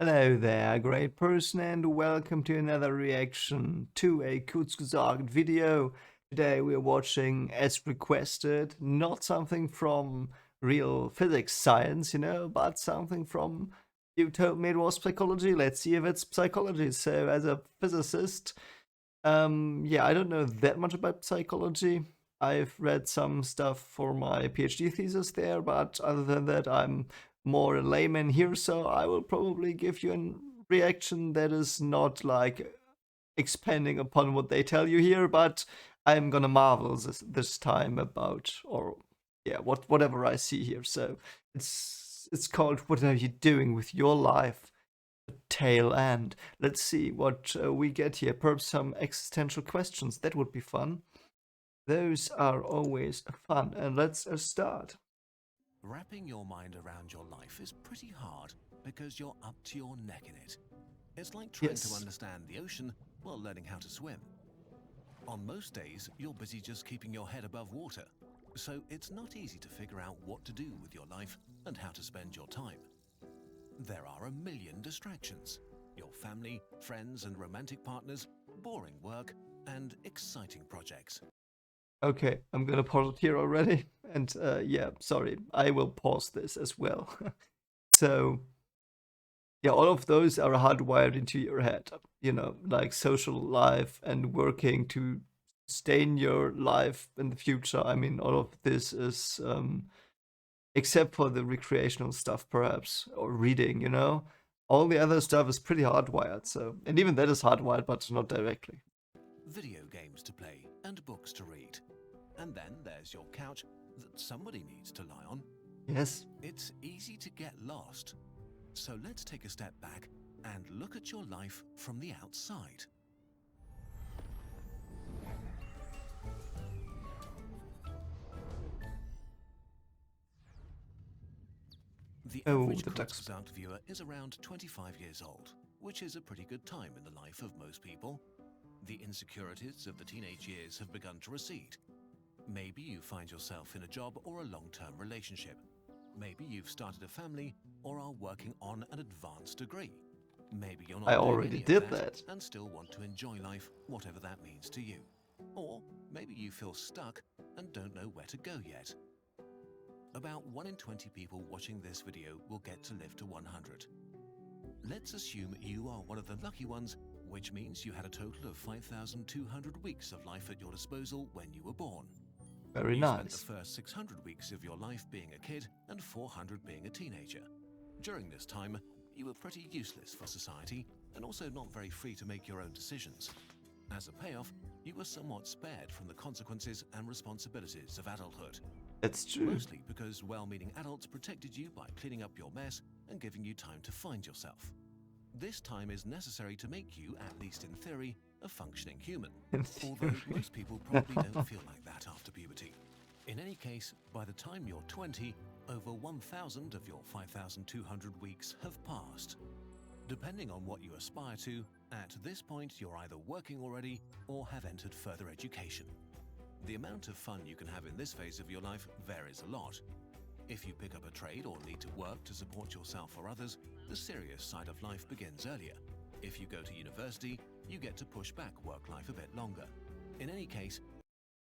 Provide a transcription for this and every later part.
Hello there, great person, and welcome to another reaction to a Kurzgesagt video. Today we're watching, as requested, not something from real physics science, but something from, you told me it was psychology. Let's see if it's psychology. So as a physicist, yeah, I don't know that much about psychology. I've read some stuff for my PhD thesis there, but other than that, I'm more a layman here, so I will probably give you a reaction that is not like expanding upon what they tell you here, but I'm gonna marvel this time about, or yeah, whatever I see here. So it's called "What Are You Doing with Your Life?" Tail end. Let's see what we get here. Perhaps some existential questions. That would be fun. Those are always fun. And let's start. Wrapping your mind around your life is pretty hard because you're up to your neck in it. It's like trying to Yes. understand the ocean while learning how to swim. On most days, you're busy just keeping your head above water, so it's not easy to figure out what to do with your life and how to spend your time. There are a million distractions: your family, friends and romantic partners, boring work, and exciting projects. Okay, I'm gonna pause it here already. And yeah, sorry, I will pause this as well. So yeah, all of those are hardwired into your head. Like social life and working to sustain your life in the future. I mean, all of this is except for the recreational stuff, perhaps, or reading. All the other stuff is pretty hardwired. So, and even that is hardwired, but not directly. Video games to play and books to read. And then there's your couch that somebody needs to lie on. Yes. It's easy to get lost. So let's take a step back and look at your life from the outside. The Oh, average the ducks. Kurzgesagt viewer is around 25 years old, which is a pretty good time in the life of most people. The insecurities of the teenage years have begun to recede. Maybe you find yourself in a job or a long-term relationship. Maybe you've started a family or are working on an advanced degree. Maybe you're I not doing already any of did that that. and still want to enjoy life, whatever that means to you. Or maybe you feel stuck and don't know where to go yet. About 1 in 20 people watching this video will get to live to 100. Let's assume you are one of the lucky ones, which means you had a total of 5,200 weeks of life at your disposal when you were born. Very You spent the nice. first 600 weeks of your life being a kid and 400 being a teenager. During this time, you were pretty useless for society and also not very free to make your own decisions. As a payoff, you were somewhat spared from the consequences and responsibilities of adulthood. That's true. Mostly because well-meaning adults protected you by cleaning up your mess and giving you time to find yourself. This time is necessary to make you, at least in theory, a functioning human. In Although theory. most people probably don't feel like that after puberty. In any case, by the time you're 20, over 1,000 of your 5,200 weeks have passed. Depending on what you aspire to, at this point you're either working already or have entered further education. The amount of fun you can have in this phase of your life varies a lot. If you pick up a trade or need to work to support yourself or others, the serious side of life begins earlier. If you go to university, you get to push back work life a bit longer. In any case,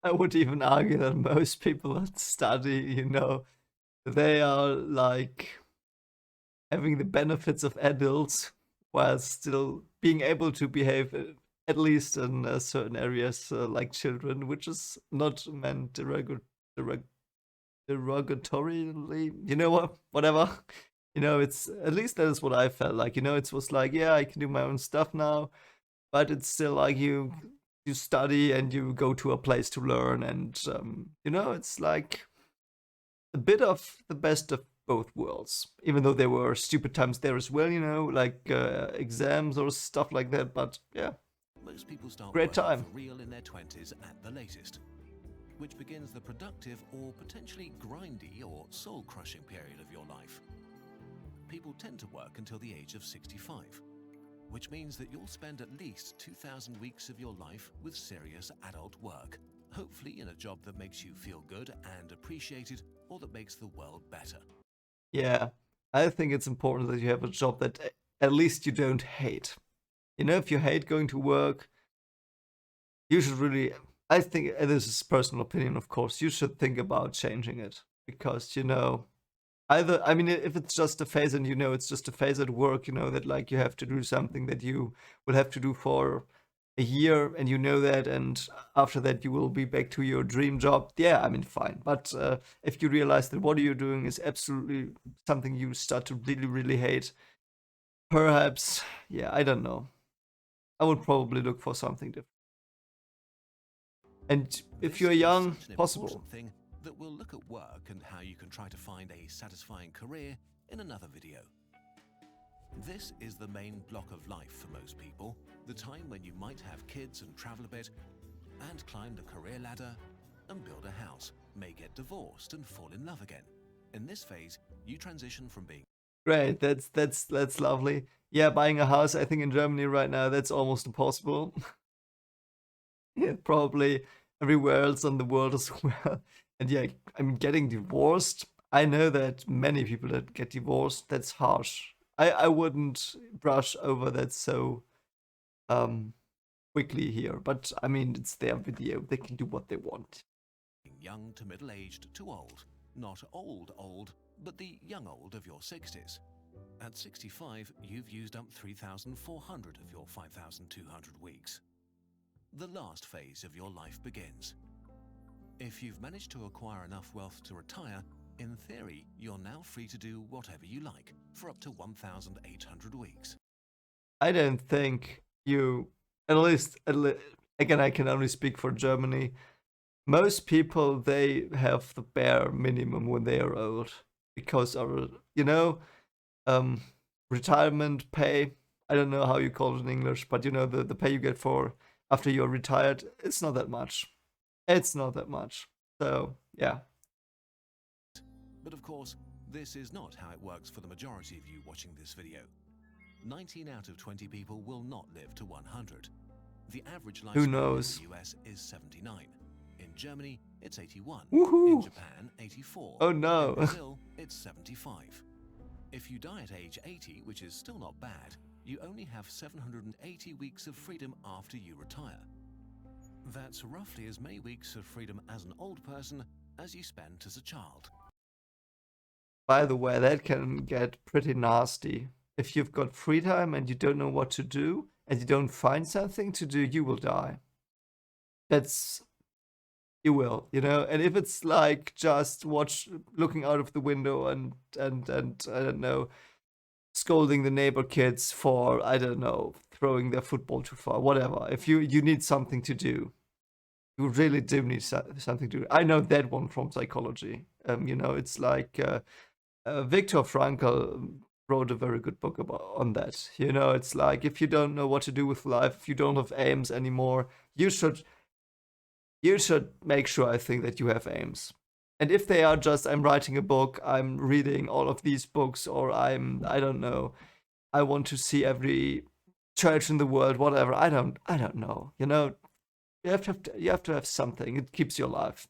I would even argue that most people that study, they are like having the benefits of adults while still being able to behave, at least in certain areas, like children, which is not meant derogatorily. You know what? Whatever. It's at least that is what I felt like. It was like, yeah, I can do my own stuff now, but it's still like you study and you go to a place to learn, and it's like a bit of the best of both worlds, even though there were stupid times there as well, like exams or stuff like that. But yeah, most people start great working time. for real in their 20s at the latest, which begins the productive or potentially grindy or soul-crushing period of your life. People tend to work until the age of 65, which means that you'll spend at least 2,000 weeks of your life with serious adult work, hopefully in a job that makes you feel good and appreciated, or that makes the world better. Yeah, I think it's important that you have a job that at least you don't hate. You know, if you hate going to work, you should really, I think, and this is personal opinion, of course, you should think about changing it. Because, you know, either, I mean, if it's just a phase and you know it's just a phase at work, you know, that like you have to do something that you will have to do for a year and you know that, and after that you will be back to your dream job, yeah, I mean, fine. But if you realize that what you're doing is absolutely something you start to really, really hate, perhaps, yeah, I don't know. I would probably look for something different. And if This you're is young, such an possible. important thing that we'll look at work and how you can try to find a satisfying career in another video. This is the main block of life for most people, the time when you might have kids and travel a bit, and climb the career ladder, and build a house, may get divorced and fall in love again. In this phase, you transition from being Great, that's lovely. Yeah, buying a house, I think in Germany right now, that's almost impossible. Yeah, probably everywhere else in the world as well. And yeah, I mean, getting divorced, I know that many people that get divorced, that's harsh. I wouldn't brush over that so um quickly here, but I mean, it's their video. They can do what they want. young to middle-aged to old. Not old, but the young old of your 60s. At 65, you've used up 3,400 of your 5,200 weeks. The last phase of your life begins. If you've managed to acquire enough wealth to retire, in theory, you're now free to do whatever you like for up to 1,800 weeks. I don't think you, again, I can only speak for Germany. Most people, they have the bare minimum when they are old because our, you know, retirement pay, I don't know how you call it in English, but you know, the pay you get for after you're retired, it's not that much. It's not that much. So, yeah. But of course, this is not how it works for the majority of you watching this video. 19 out of 20 people will not live to 100. The average Who lifespan knows? in the US is 79. In Germany, it's 81. Woohoo! In Japan, 84. Oh no. In Brazil, it's 75. If you die at age 80, which is still not bad, you only have 780 weeks of freedom after you retire. That's roughly as many weeks of freedom as an old person as you spent as a child. By the way, that can get pretty nasty. If you've got free time and you don't know what to do and you don't find something to do, you will die. You will, you know. And if it's like just looking out of the window and I don't know, scolding the neighbor kids for, I don't know, throwing their football too far, whatever. If you need something to do, you really do need something to do. I know that one from psychology. You know, it's like Viktor Frankl wrote a very good book on that. You know, it's like if you don't know what to do with life, if you don't have aims anymore, you should make sure, I think, that you have aims. And if they are just, I'm writing a book, I'm reading all of these books, or I don't know, I want to see every church in the world, whatever. I don't know. You know, you have to have something. It keeps you alive.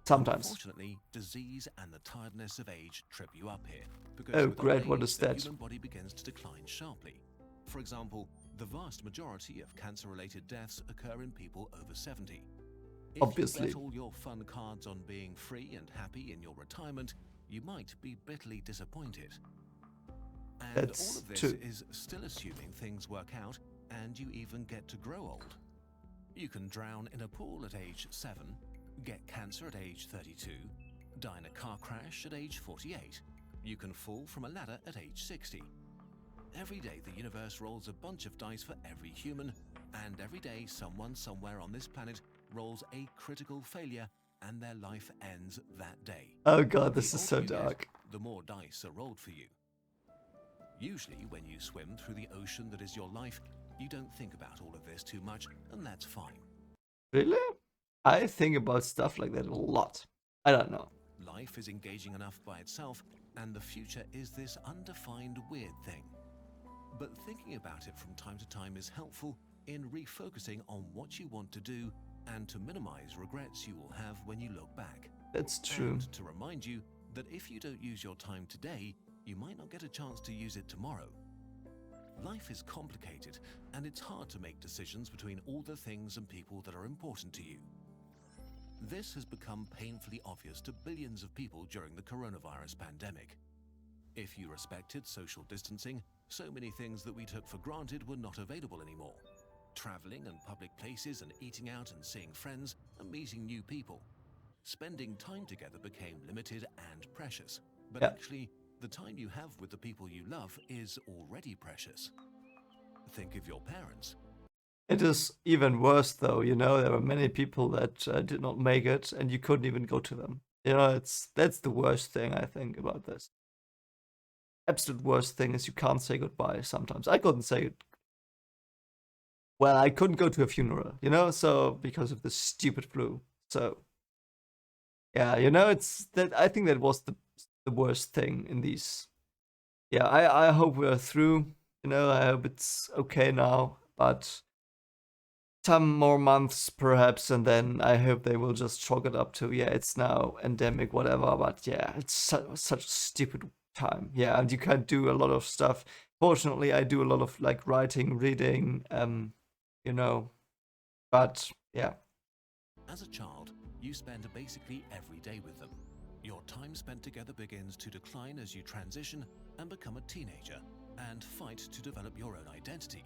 Sometimes. Unfortunately, disease and the tiredness of age trip you up here. Because Oh, with great, old what age, is the that? human body begins to decline sharply. For example, the vast majority of cancer-related deaths occur in people over 70. If Obviously. you bet all your fun cards on being free and happy in your retirement, you might be bitterly disappointed. And That's all of this true. is still assuming things work out and you even get to grow old. You can drown in a pool at age 7, get cancer at age 32, die in a car crash at age 48. You can fall from a ladder at age 60. Every day the universe rolls a bunch of dice for every human, and every day someone somewhere on this planet rolls a critical failure and their life ends that day. Oh god, this The is so older you get, dark. the more dice are rolled for you. Usually when you swim through the ocean that is your life, you don't think about all of this too much, and that's fine. Really? I think about stuff like that a lot. I don't know. Life is engaging enough by itself, and the future is this undefined weird thing. But thinking about it from time to time is helpful in refocusing on what you want to do and to minimize regrets you will have when you look back. That's true. And to remind you that if you don't use your time today, you might not get a chance to use it tomorrow. Life is complicated, and it's hard to make decisions between all the things and people that are important to you. This has become painfully obvious to billions of people during the coronavirus pandemic. If you respected social distancing, so many things that we took for granted were not available anymore. Traveling and public places and eating out and seeing friends and meeting new people. Spending time together became limited and precious. But Yeah. actually, the time you have with the people you love is already precious. Think of your parents. It is even worse though, there were many people that did not make it and you couldn't even go to them. That's the worst thing I think about this. Absolute worst thing is you can't say goodbye sometimes. I couldn't say it. Well, I couldn't go to a funeral, so because of the stupid flu. So yeah, it's that I think that was the worst thing in these. Yeah, I hope we're through. I hope it's okay now, but some more months perhaps, and then I hope they will just chalk it up to, yeah, it's now endemic, whatever. But yeah, it's such a stupid time. Yeah, and you can't do a lot of stuff. Fortunately, I do a lot of like writing, reading, but yeah. As a child, you spend basically every day with them. Your time spent together begins to decline as you transition and become a teenager and fight to develop your own identity.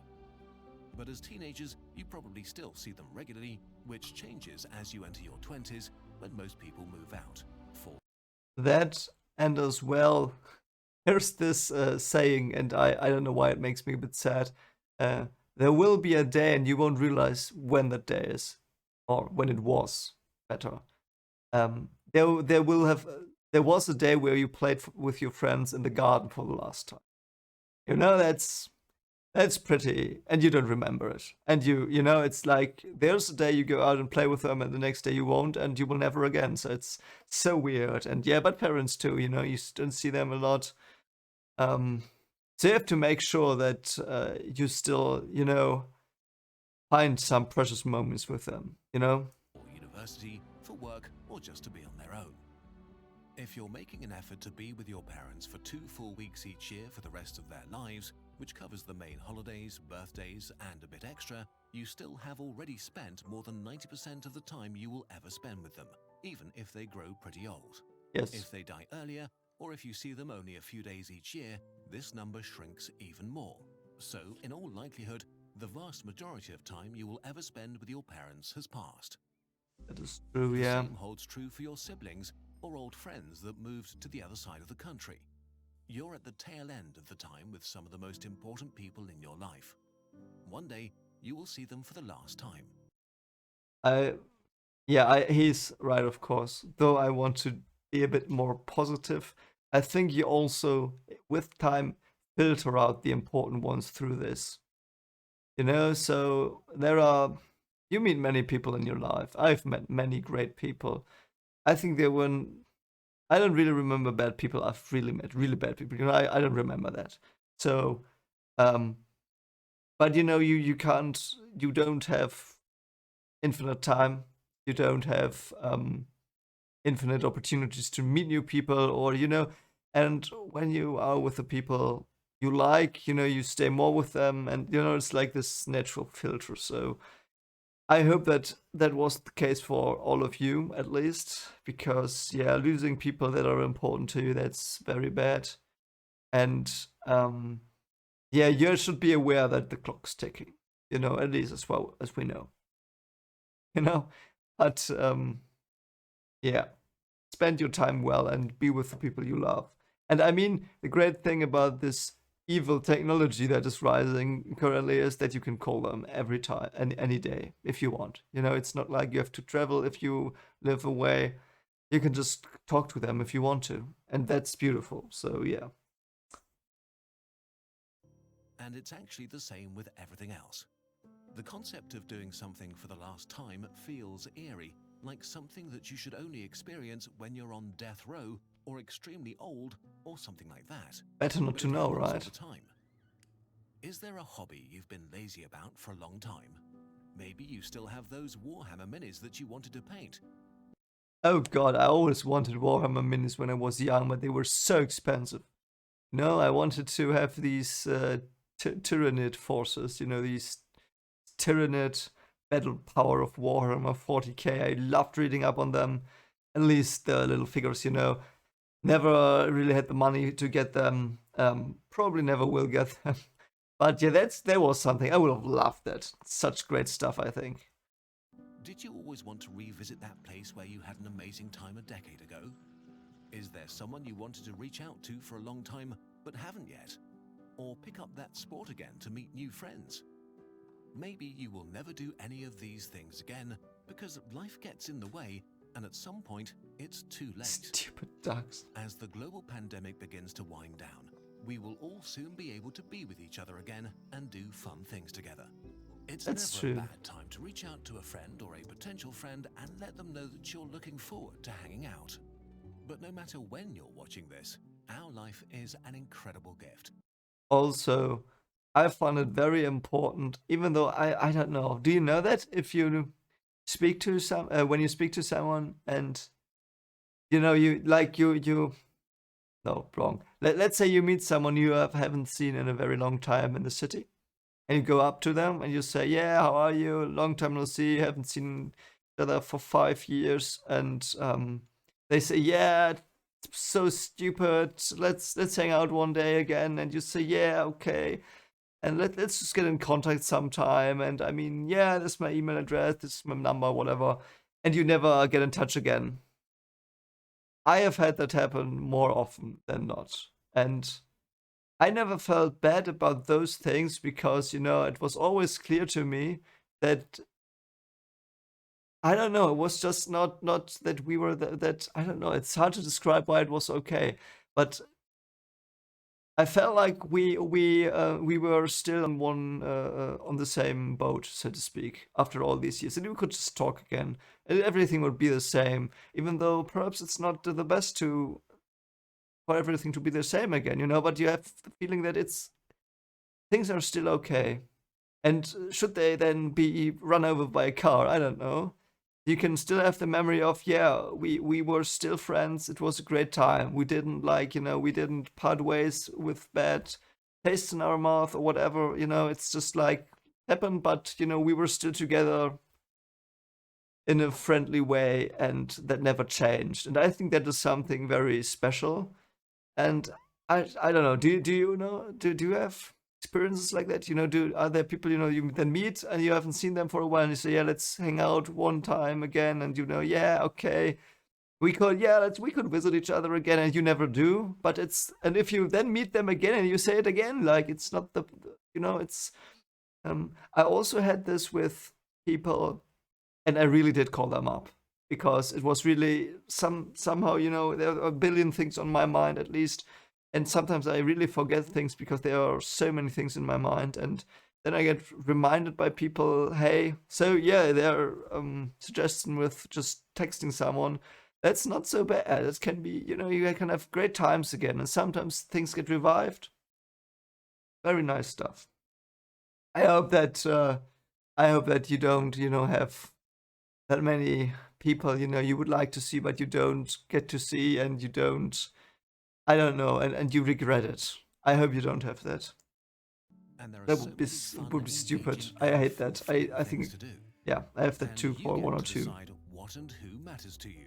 But as teenagers, you probably still see them regularly, which changes as you enter your 20s when most people move out. That, and as well, here's this saying, and I don't know why it makes me a bit sad. There will be a day and you won't realize when that day is, or when it was, better. There was a day where you played with your friends in the garden for the last time. That's pretty, and you don't remember it. And it's like there's a day you go out and play with them, and the next day you won't, and you will never again. So it's so weird. And yeah, but parents too. You don't see them a lot. So you have to make sure that you still, find some precious moments with them. For university, for work, or just to be on their own. If you're making an effort to be with your parents for 2 full weeks each year for the rest of their lives, which covers the main holidays, birthdays, and a bit extra, you still have already spent more than 90% of the time you will ever spend with them, even if they grow pretty old. Yes. If they die earlier, or if you see them only a few days each year, this number shrinks even more. So, in all likelihood, the vast majority of time you will ever spend with your parents has passed. That is true, The yeah. same holds true for your siblings or old friends that moved to the other side of the country. You're at the tail end of the time with some of the most important people in your life. One day, you will see them for the last time. He's right, of course. Though I want to be a bit more positive. I think you also, with time, filter out the important ones through this. So you meet many people in your life. I've met many great people. I think I don't really remember bad people. I've really met really bad people. I don't remember that. So, but you don't have infinite time. You don't have infinite opportunities to meet new people, or and when you are with the people you like, you stay more with them, and it's like this natural filter. So I hope that was the case for all of you, at least, because yeah, losing people that are important to you, that's very bad. And yeah, you should be aware that the clock's ticking, at least as well as we know. But yeah, spend your time well and be with the people you love. And I mean, the great thing about this evil technology that is rising currently is that you can call them every time and any day if you want. It's not like you have to travel if you live away. You can just talk to them if you want to, and that's beautiful. So yeah. And it's actually the same with everything else. The concept of doing something for the last time feels eerie, like something that you should only experience when you're on death row or extremely old or something like that. Better not But to it know, happens all right? the time. Is there a hobby you've been lazy about for a long time? Maybe you still have those Warhammer minis that you wanted to paint. Oh god, I always wanted Warhammer minis when I was young, but they were so expensive. No, I wanted to have these Tyrannid forces, these Tyrannid battle power of Warhammer 40k. I loved reading up on them, at least the little figures. Never really had the money to get them. Probably never will get them. But yeah, that was something. I would have loved that. Such great stuff, I think. Did you always want to revisit that place where you had an amazing time a decade ago? Is there someone you wanted to reach out to for a long time but haven't yet? Or pick up that sport again to meet new friends? Maybe you will never do any of these things again because life gets in the way and at some point it's too late. Stupid ducks. As the global pandemic begins to wind down, we will all soon be able to be with each other again and do fun things together. It's That's never true. a bad time to reach out to a friend or a potential friend and let them know that you're looking forward to hanging out. But no matter when you're watching this, our life is an incredible gift. Also, I found it very important, even though I don't know. Do you know that if you speak to when you speak to someone and no, wrong. Let's say you meet someone you haven't seen in a very long time in the city, and you go up to them and you say, "Yeah, how are you? Long time no see. Haven't seen each other for 5 years." And they say, "Yeah, it's so stupid. Let's hang out one day again." And you say, "Yeah, okay." And let's just get in contact sometime. And I mean, yeah, this is my email address, this is my number, whatever. And you never get in touch again. I have had that happen more often than not. And I never felt bad about those things because, it was always clear to me that, I don't know, it was just not that we were that, I don't know, it's hard to describe why it was okay. But I felt like we were still on the same boat, so to speak, after all these years, and we could just talk again, and everything would be the same. Even though perhaps it's not the best for everything to be the same again, but you have the feeling that things are still okay. And should they then be run over by a car? I don't know. You can still have the memory of, yeah, we were still friends. It was a great time. We didn't we didn't part ways with bad taste in our mouth or whatever. It's just like happened, but we were still together in a friendly way, and that never changed. And I think that is something very special. And I don't know. Do you know? Do you have experiences like that? Are there people you then meet and you haven't seen them for a while and you say, yeah, let's hang out one time again, and yeah, okay, we could visit each other again, and you never do. But and if you then meet them again and you say it again, like it's not it's I also had this with people, and I really did call them up because it was really somehow there are a billion things on my mind at least, and sometimes I really forget things because there are so many things in my mind, and then I get reminded by people, hey, so yeah, their suggestion with just texting someone, that's not so bad. It can be, you can have great times again, and sometimes things get revived. Very nice stuff. I hope that you don't, have that many people, you would like to see, but you don't get to see, and you don't, I don't know, and you regret it. I hope you don't have that. That would be stupid. I hate that. I think, yeah, I have that too for one or two. Decide what and who matters to you.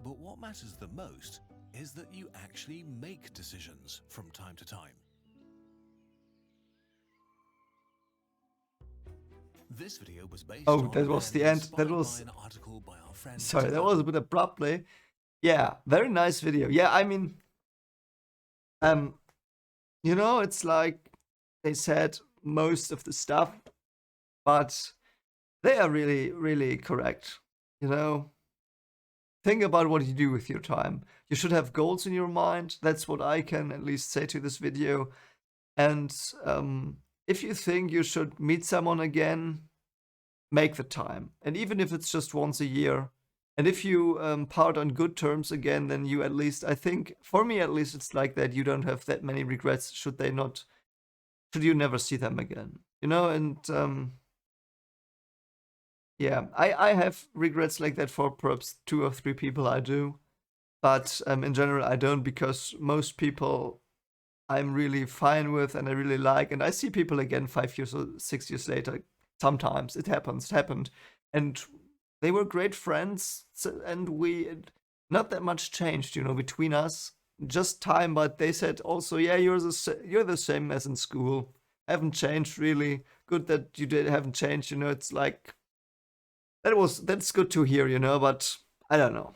But what matters the most is that you actually make decisions from time to time. This video was based Oh, that was the end. That was an article by our friend. Sorry, that was a bit abruptly. Yeah, very nice video. Yeah, I mean, it's like they said most of the stuff, but they are really, really correct. Think about what you do with your time. You should have goals in your mind. That's what I can at least say to this video. And if you think you should meet someone again, make the time. And even if it's just once a year, and if you part on good terms again, then you at least, I think, for me at least, it's like that. You don't have that many regrets should you never see them again. And yeah, I have regrets like that for perhaps 2 or 3 people I do. But in general, I don't, because most people I'm really fine with and I really like. And I see people again 5 years or 6 years later. Sometimes it happens. It happened, and they were great friends. And not that much changed, between us. Just time, but they said also, yeah, you're the same as in school. Haven't changed really. Good that you haven't changed. It's like that's good to hear. But I don't know.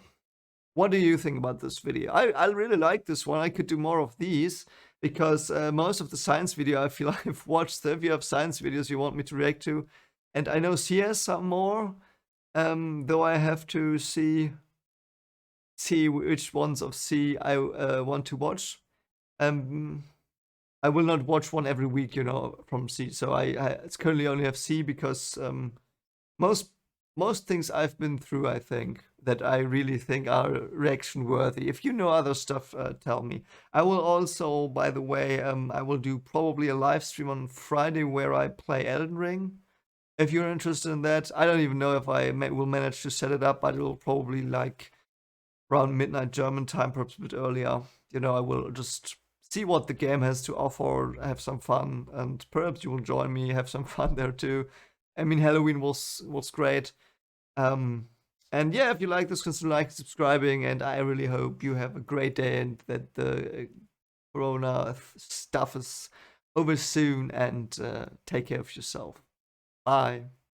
What do you think about this video? I really like this one. I could do more of these because most of the science video I feel I've watched. So if you have science videos you want me to react to, and I know C has some more, though I have to see which ones of C I want to watch. I will not watch one every week, from C. So I currently only have C because most most things I've been through, I think, that I really think are reaction worthy. If you know other stuff, tell me. I will also, by the way, I will do probably a live stream on Friday where I play Elden Ring. If you're interested in that, I don't even know if I will manage to set it up, but it'll probably like around midnight German time, perhaps a bit earlier. I will just see what the game has to offer, have some fun, and perhaps you will join me, have some fun there too. I mean, Halloween was great. And yeah, if you like this, consider liking, subscribing, and I really hope you have a great day and that the Corona stuff is over soon. And take care of yourself. Bye.